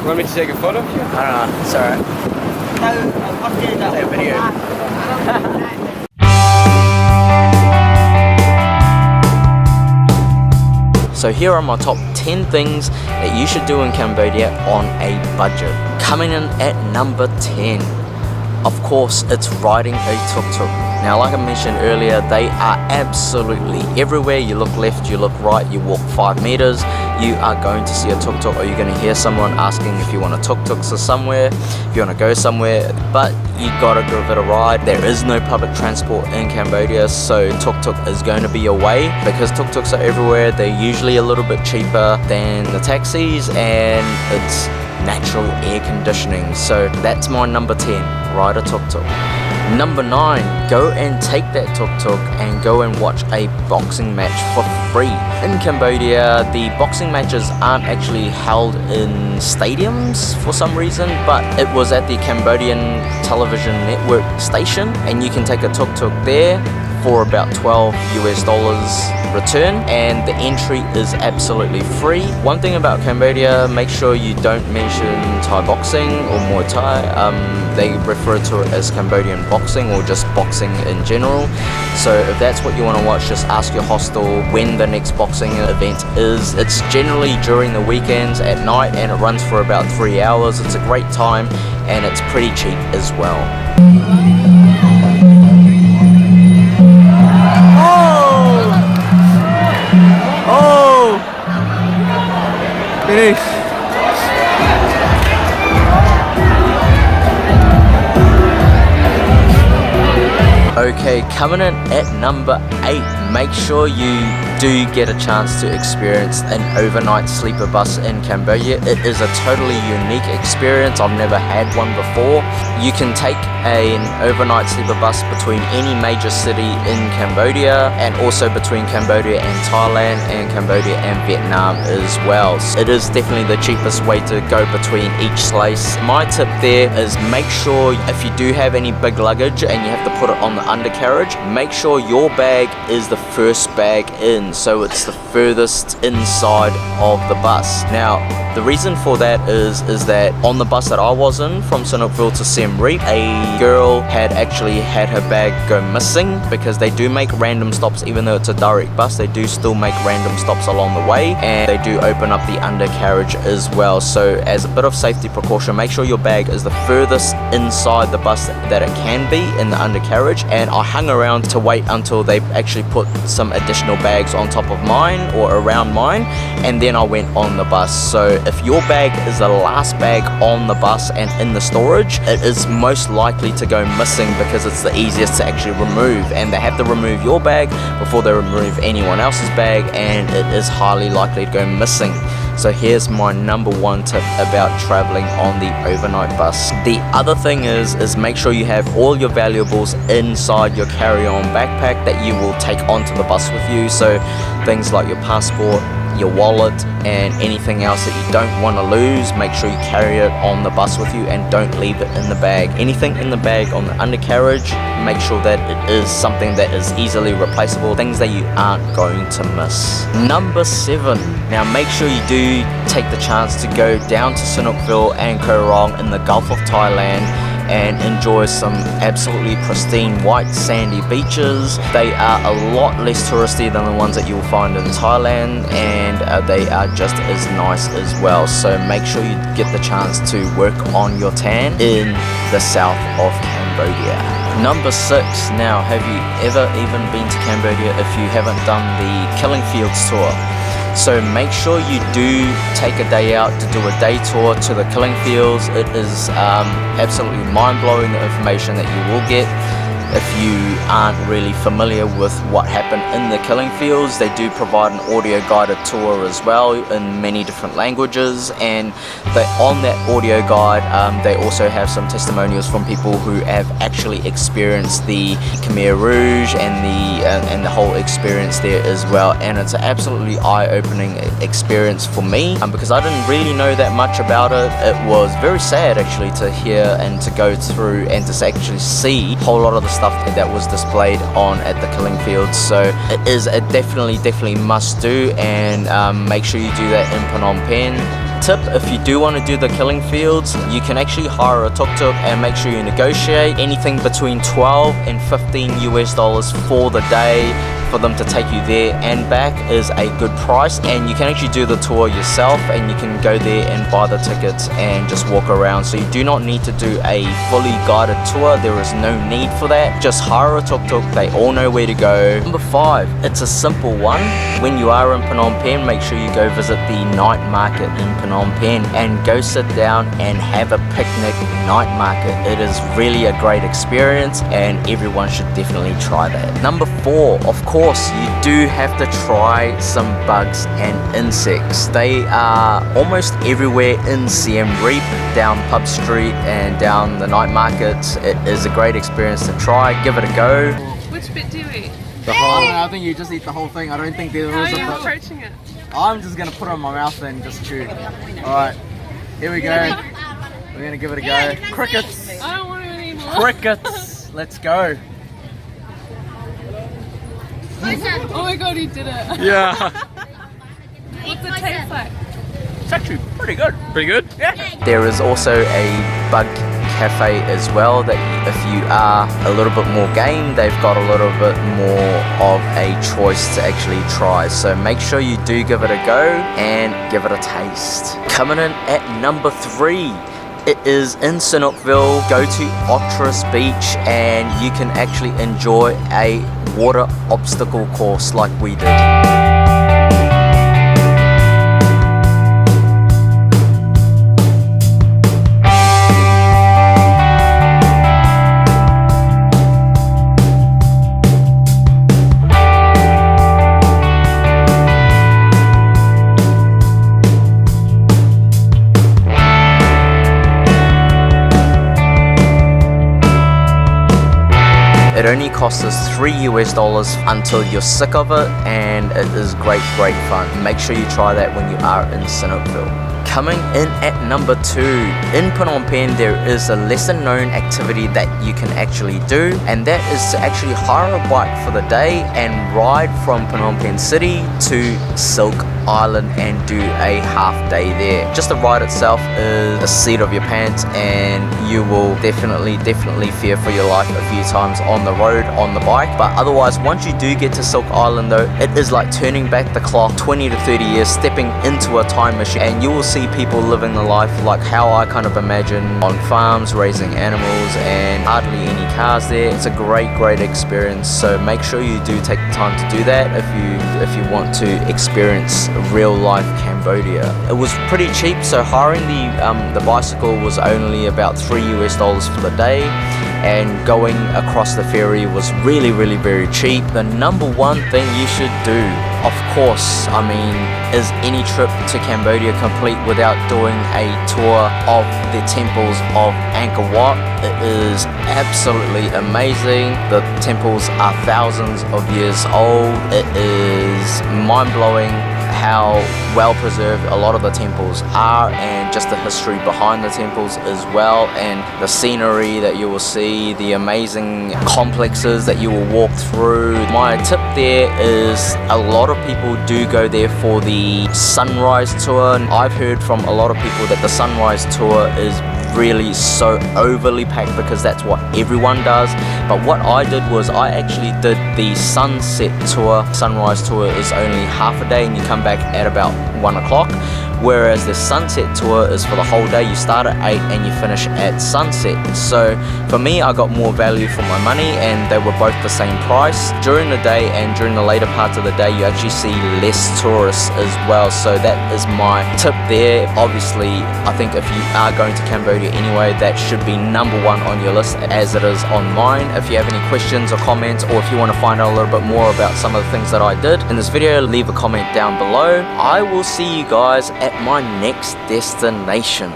Want me to take a photo of you? I don't know, it's alright. Take a video. So here are my top 10 things that you should do in Cambodia on a budget. Coming in at number 10, of course, it's riding a tuk-tuk. Now, like I mentioned earlier, they are absolutely everywhere. You look left, you look right, you walk 5 meters, you are going to see a tuk-tuk, or you're going to hear someone asking if you want a tuk-tuk to somewhere, if you want to go somewhere, but you gotta give it a ride. There is no public transport in Cambodia, so tuk-tuk is going to be your way. Because tuk-tuks are everywhere, they're usually a little bit cheaper than the taxis, and it's natural air conditioning. So that's my number 10, ride a tuk-tuk. Number 9, go and take that tuk-tuk and go and watch a boxing match for free. In Cambodia, the boxing matches aren't actually held in stadiums for some reason, but it was at the Cambodian television network station, and you can take a tuk-tuk there for about $12 return, and the entry is absolutely free. One thing about Cambodia, make sure you don't mention Thai boxing or Muay Thai. They refer to it as Cambodian boxing or just boxing in general. So if that's what you want to watch, just ask your hostel when the next boxing event is. It's generally during the weekends at night, and it runs for about 3 hours. It's a great time, and it's pretty cheap as well. Finish. Okay, coming in at number 8, make sure you do get a chance to experience an overnight sleeper bus in Cambodia. It is a totally unique experience. I've never had one before. You can take an overnight sleeper bus between any major city in Cambodia, and also between Cambodia and Thailand, and Cambodia and Vietnam as well. It is definitely the cheapest way to go between each slice. My tip there is make sure if you do have any big luggage and you have to put it on the undercarriage, make sure your bag is the first bag in, so it's the furthest inside of the bus. Now, the reason for that is that on the bus that I was in from Sihanoukville to Siem Reap, a girl had actually had her bag go missing, because they do make random stops. Even though it's a direct bus, they do still make random stops along the way, and they do open up the undercarriage as well. So as a bit of safety precaution, make sure your bag is the furthest inside the bus that it can be in the undercarriage. And I hung around to wait until they actually put some additional bags on top of mine or around mine, and then I went on the bus. So if your bag is the last bag on the bus and in the storage, it is most likely to go missing, because it's the easiest to actually remove, and they have to remove your bag before they remove anyone else's bag, and it is highly likely to go missing. So here's my number 1 tip about traveling on the overnight bus. The other thing is make sure you have all your valuables inside your carry-on backpack that you will take onto the bus with you. So things like your passport, your wallet, and anything else that you don't want to lose, make sure you carry it on the bus with you and don't leave it in the bag. Anything in the bag on the undercarriage, make sure that it is something that is easily replaceable, things that you aren't going to miss. Number 7, now make sure you do take the chance to go down to Sihanoukville and Angkor Wat in the Gulf of Thailand and enjoy some absolutely pristine white sandy beaches. They are a lot less touristy than the ones that you'll find in Thailand, and they are just as nice as well. So make sure you get the chance to work on your tan in the south of Cambodia. Number 6, now have you ever even been to Cambodia if you haven't done the Killing Fields tour? So make sure you do take a day out to do a day tour to the Killing Fields. It is absolutely mind-blowing, the information that you will get. If you aren't really familiar with what happened in the Killing Fields, they do provide an audio guided tour as well in many different languages, and on that audio guide they also have some testimonials from people who have actually experienced the Khmer Rouge and the whole experience there as well. And it's an absolutely eye-opening experience for me, because I didn't really know that much about it. It was very sad actually to hear and to go through and to actually see a whole lot of the stuff that was displayed on at the Killing Fields. So it is a definitely must do, and make sure you do that in Phnom Penh. tip, if you do want to do the killing fields, you can actually hire a tuk-tuk and make sure you negotiate anything between 12 and 15 US dollars for the day. For them to take you there and back is a good price, and you can actually do the tour yourself, and you can go there and buy the tickets and just walk around. So you do not need to do a fully guided tour. There is no need for that. Just hire a tuk-tuk. They all know where to go. Number 5, it's a simple one. When you are in Phnom Penh, make sure you go visit the night market in Phnom Penh and go sit down and have a picnic night market. It is really a great experience, and everyone should definitely try that. Number 4, of course, you do have to try some bugs and insects. They are almost everywhere in Siem Reap, down Pub Street and down the night markets. It is a great experience to try. Give it a go. Which bit do you eat? The whole, I think you just eat the whole thing. I don't think there How are is a you bit. approaching it? I'm just gonna put it in my mouth and just chew. Alright, here we go. We're gonna give it a go. Crickets! I don't want to anymore. Crickets! Let's go. Oh my god, he did it. Yeah. What's it taste like? It's actually pretty good. Pretty good? Yeah. There is also a bug cafe as well, that if you are a little bit more game, they've got a little bit more of a choice to actually try. So make sure you do give it a go and give it a taste. Coming in at number 3, it is in Sinukville. Go to Otras Beach and you can actually enjoy a water obstacle course like we did. It only costs us $3 US until you're sick of it, and it is great fun. Make sure you try that when you are in Sinukville. Coming in at number 2, in Phnom Penh there is a lesser known activity that you can actually do, and that is to actually hire a bike for the day and ride from Phnom Penh City to Silk Island and do a half day there. Just the ride itself is a seat of your pants, and you will definitely fear for your life a few times on the road on the bike. But otherwise, once you do get to Silk Island though, it is like turning back the clock 20 to 30 years, stepping into a time machine, and you will see people living the life like how I kind of imagine, on farms, raising animals, and hardly any cars there. It's a great experience, so make sure you do take the time to do that if you want to experience real life Cambodia. It was pretty cheap, so hiring the bicycle was only about $3 US for the day, and going across the ferry was really very cheap. The number 1 thing you should do, of course, I mean, is any trip to Cambodia complete without doing a tour of the temples of Angkor Wat. It is absolutely amazing. The temples are thousands of years old. It is mind-blowing how well preserved a lot of the temples are, and just the history behind the temples as well, and the scenery that you will see, the amazing complexes that you will walk through. My tip there is a lot of people do go there for the sunrise tour, and I've heard from a lot of people that the sunrise tour is really so overly packed because that's what everyone does. But what I did was I actually did the sunset tour. Sunrise tour is only half a day and you come back at about 1 o'clock, whereas the sunset tour is for the whole day. You start at 8 and you finish at sunset. So for me, I got more value for my money, and they were both the same price. During the day and during the later parts of the day, you actually see less tourists as well. So that is my tip there. Obviously, I think if you are going to Cambodia anyway, that should be number 1 on your list, as it is on mine. If you have any questions or comments, or if you want to find out a little bit more about some of the things that I did in this video, leave a comment down below. I will see you guys at my next destination.